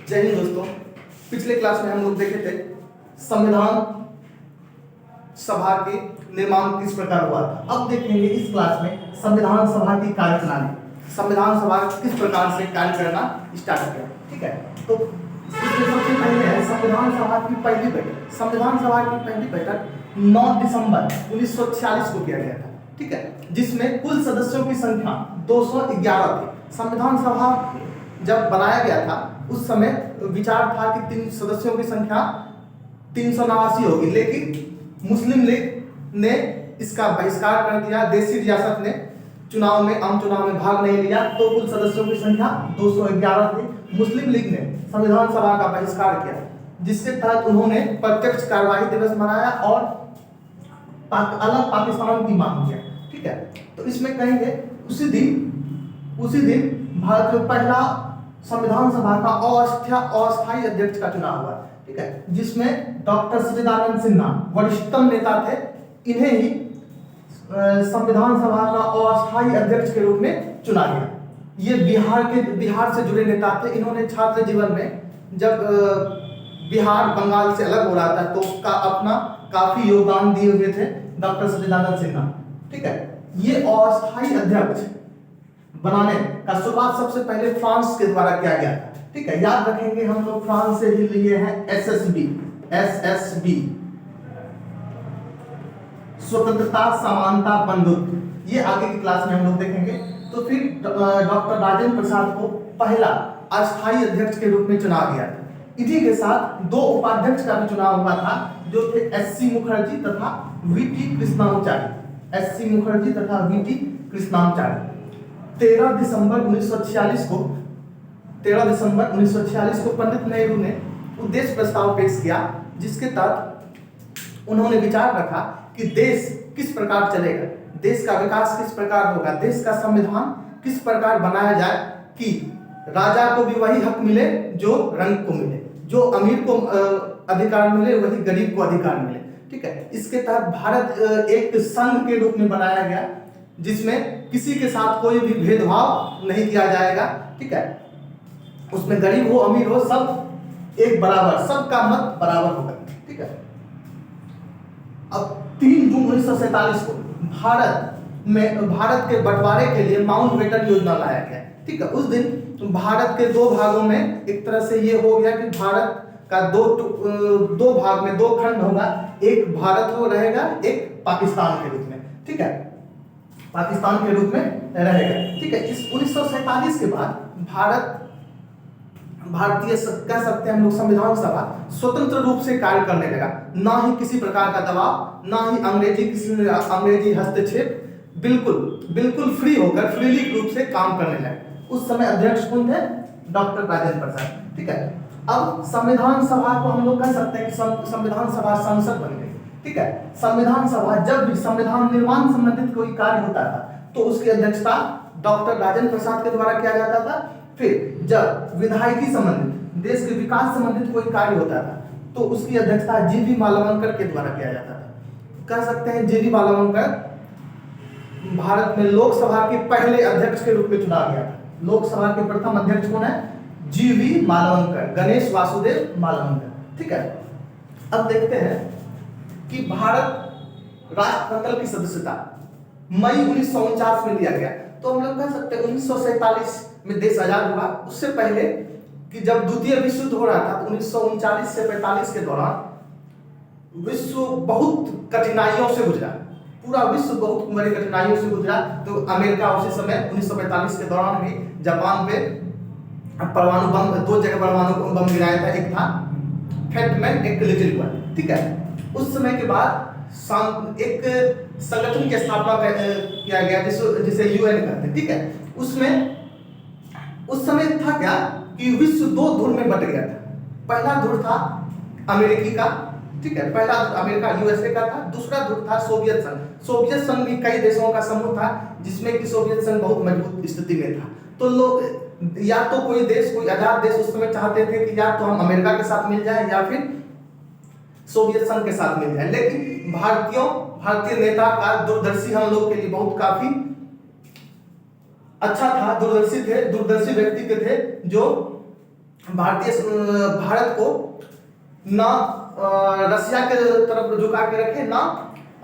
जय हिंद दोस्तों। पिछले क्लास में हम लोग देखे थे संविधान सभा के निर्माण किस प्रकार हुआ था। अब देखेंगे इस क्लास में संविधान सभा की कार्यप्रणाली, संविधान सभा किस प्रकार से कार्य करना स्टार्ट किया। ठीक है, तो इसमें सबसे पहले है संविधान सभा की पहली बैठक। संविधान सभा की पहली बैठक 9 दिसंबर 1946 को किया गया था। ठीक है, जिसमें कुल सदस्यों की संख्या 211 थी। संविधान सभा जब बनाया गया था उस समय विचार था कि 3 सदस्यों की संख्या 389 होगी, लेकिन मुस्लिम लीग ने इसका बहिष्कार कर दिया। देशी रियासत ने चुनाव में आम चुनाव में भाग नहीं लिया, तो कुल सदस्यों की संख्या 211 थी। मुस्लिम लीग ने संविधान सभा का बहिष्कार किया, जिसके तहत उन्होंने प्रत्यक्ष कार्यवाही दिवस मनाया और अलग पाकिस्तान की मांग किया। ठीक है, तो इसमें कहेंगे उसी दिन भारत में पहला संविधान सभा का अस्थायी अध्यक्ष का चुनाव हुआ। ठीक है, जिसमें डॉक्टर सच्चिदानंद सिन्हा वरिष्ठतम नेता थे। इन्हें ही संविधान सभा का अस्थायी अध्यक्ष के रूप में चुना गया। ये बिहार से जुड़े नेता थे। इन्होंने छात्र जीवन में जब बिहार बंगाल से अलग हो रहा था तो उसका अपना काफी योगदान दिए हुए थे डॉक्टर सच्चिदानंद सिन्हा। ठीक है, ये अस्थायी अध्यक्ष बनाने का शुरुआत सबसे पहले फ्रांस के द्वारा किया गया था। ठीक है, याद रखेंगे हम लोग फ्रांस से ही लिए हैं एसएसबी, स्वतंत्रता समानता बंधुत्व। ये आगे की क्लास में हम लोग देखेंगे। तो फिर डॉक्टर राजेंद्र प्रसाद को पहला अस्थायी अध्यक्ष के रूप में चुना गया था। इसी के साथ 2 उपाध्यक्ष का भी चुनाव हुआ था, जो थे एससी मुखर्जी तथा वीटी कृष्णाचार्य। एससी मुखर्जी तथा वीटी कृष्णाचार्य 13 दिसंबर 1946 को पंडित नेहरू ने उद्देश्य प्रस्ताव पेश किया, जिसके तहत उन्होंने विचार रखा कि देश किस प्रकार चलेगा, देश का विकास किस प्रकार होगा, देश का संविधान किस प्रकार बनाया जाए कि राजा को भी वही हक मिले जो रंग को मिले, जो अमीर को अधिकार मिले वही गरीब को अधिकार मिले। ठीक है, इसके तहत भारत एक संघ के रूप में बनाया गया, जिसमें किसी के साथ कोई भी भेदभाव नहीं किया जाएगा। ठीक है, उसमें गरीब हो अमीर हो सब एक बराबर, सबका मत बराबर होगा। ठीक है, अब 3 जून 1947 को भारत के बंटवारे के लिए माउंटबेटन योजना लाया गया। ठीक है, उस दिन भारत के 2 भागों में एक तरह से ये हो गया कि भारत का दो भाग में 2 खंड होगा, एक भारत हो रहेगा, एक पाकिस्तान के रूप में। ठीक है, पाकिस्तान के रूप में रहेगा। ठीक है, इस 1947 के बाद भारतीय कह सकते हैं हम लोग संविधान सभा स्वतंत्र रूप से कार्य करने लगा। ना ही किसी प्रकार का दबाव, ना ही अंग्रेजी हस्तक्षेप, बिल्कुल फ्री होकर फ्रीली रूप से काम करने लगे। उस समय अध्यक्ष कौन थे? डॉक्टर राजेंद्र प्रसाद। ठीक है, अब संविधान सभा को हम लोग कह सकते हैं कि संविधान सभा संसद बन गई। ठीक है, संविधान सभा जब भी संविधान निर्माण संबंधित कोई कार्य होता था तो उसकी अध्यक्षता डॉक्टर राजेंद्र प्रसाद के द्वारा किया जाता था। फिर जब विधायिकी संबंधित, देश के विकास संबंधित कोई कार्य होता था तो उसकी अध्यक्षता जीवी मालवंकर के द्वारा किया जाता था। कह सकते हैं जीवी मालवंकर भारत में लोकसभा के पहले अध्यक्ष के रूप में चुना गया था। लोकसभा के प्रथम अध्यक्ष कौन है? जीवी मालवंकर, गणेश वासुदेव मालवंकर। ठीक है, अब देखते हैं कि भारत राष्ट्रमंडल की सदस्यता मई 1949 में लिया गया। तो हम लोग कह सकते हैं 1947 में देश आजाद हुआ। उससे पहले कि जब द्वितीय विश्व युद्ध हो रहा था तो 1939 से 45 के दौरान विश्व बहुत कठिनाइयों से गुजरा, पूरा विश्व बहुत बड़ी कठिनाइयों से गुजरा। तो अमेरिका उसी समय 1945 के दौरान भी जापान पे परमाणु बम, 2 जगह परमाणु बम गिराया था। एक था फैट मैन, एक लिटिल वन। ठीक है, उस समय के बाद एक संगठन की स्थापना किया गया जिसे यूएन कहते हैं। ठीक है, उसमें उस समय था क्या कि विश्व 2 धुर में बट गया था। पहला धुर था अमेरिकी का। ठीक है, पहला अमेरिका यूएसए का था, दूसरा धुर था सोवियत संघ। सोवियत संघ भी कई देशों का समूह था, जिसमें कि सोवियत संघ बहुत मजबूत स्थिति में था। तो लोग या तो कोई देश, कोई आजाद देश उस समय चाहते थे कि या तो हम अमेरिका के साथ मिल जाए या फिर सोवियत संघ के साथ मिल जाए। लेकिन भारतीय नेता का दूरदर्शी हम लोग के लिए बहुत काफी अच्छा था, दूरदर्शी व्यक्ति के थे जो भारत को ना रसिया के तरफ झुका के रखे, ना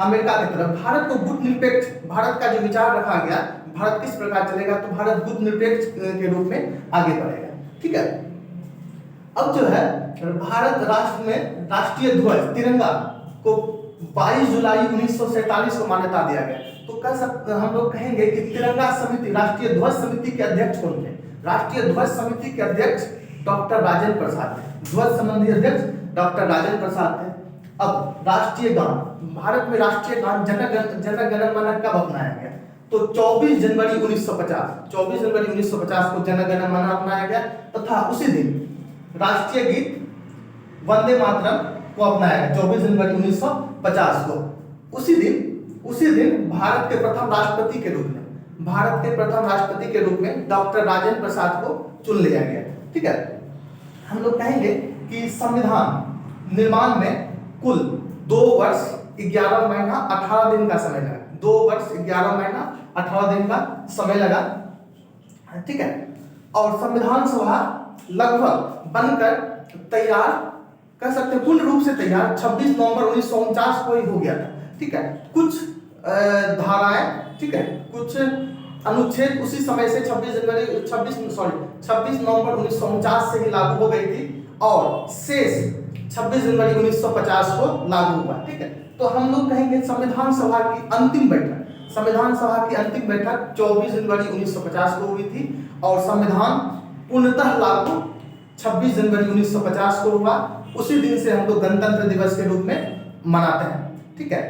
अमेरिका की तरफ। भारत को गुट निरपेक्ष, भारत का जो विचार रखा गया, भारत किस प्रकार चलेगा, तो भारत गुट निरपेक्ष के रूप में आगे बढ़ेगा। ठीक है। अब जो है भारत राष्ट्र में राष्ट्रीय ध्वज तिरंगा को 22 जुलाई 1947 को मान्यता दिया गया। तो कह सकते हम लोग कहेंगे कि तिरंगा समिति, राष्ट्रीय ध्वज समिति के अध्यक्ष कौन थे? राष्ट्रीय ध्वज समिति के अध्यक्ष डॉक्टर राजेंद्र प्रसाद थे। ध्वज संबंधी अध्यक्ष डॉक्टर राजेंद्र प्रसाद थे। अब राष्ट्रीय गान, भारत में राष्ट्रीय गान जन गण मन कब अपनाया गया? तो 24 जनवरी 1950, 24 जनवरी 1950 को जन गण मन अपनाया गया, तथा उसी दिन राष्ट्रीय गीत वंदे मातरम को अपनाया गया 24 जनवरी 1950 को। उसी दिन भारत के प्रथम राष्ट्रपति के रूप में, भारत के प्रथम राष्ट्रपति के रूप में डॉक्टर राजेंद्र प्रसाद को चुन लिया गया। ठीक है। हम लोग कहेंगे कि संविधान निर्माण में कुल 2 वर्ष 11 महीना 18 दिन का समय लगा। 2 वर्ष 11 महीना 18 दिन का समय लगा। ठीक है। और संविधान सभा लगभग बनकर तैयार, कह सकते हैं पूर्ण रूप से तैयार 26 नवंबर 1949 को ही हो गया था। ठीक है। कुछ धाराएं, ठीक है, कुछ अनुच्छेद उसी समय से 26 नवंबर 1949 से ही लागू हो गई थी, और शेष 26 जनवरी 1950 को लागू हुआ। ठीक है। तो हम लोग कहेंगे संविधान सभा की अंतिम बैठक, संविधान सभा की अंतिम बैठक 24 जनवरी 1950 को हुई थी, और संविधान पूर्णतः लागू 26 जनवरी 1950 को हुआ। उसी दिन से हम लोग गणतंत्र दिवस के रूप में मनाते हैं। ठीक है।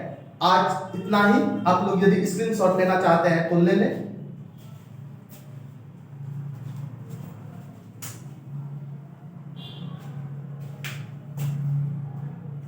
आज इतना ही। आप लोग यदि स्क्रीनशॉट लेना चाहते हैं तो ले लें।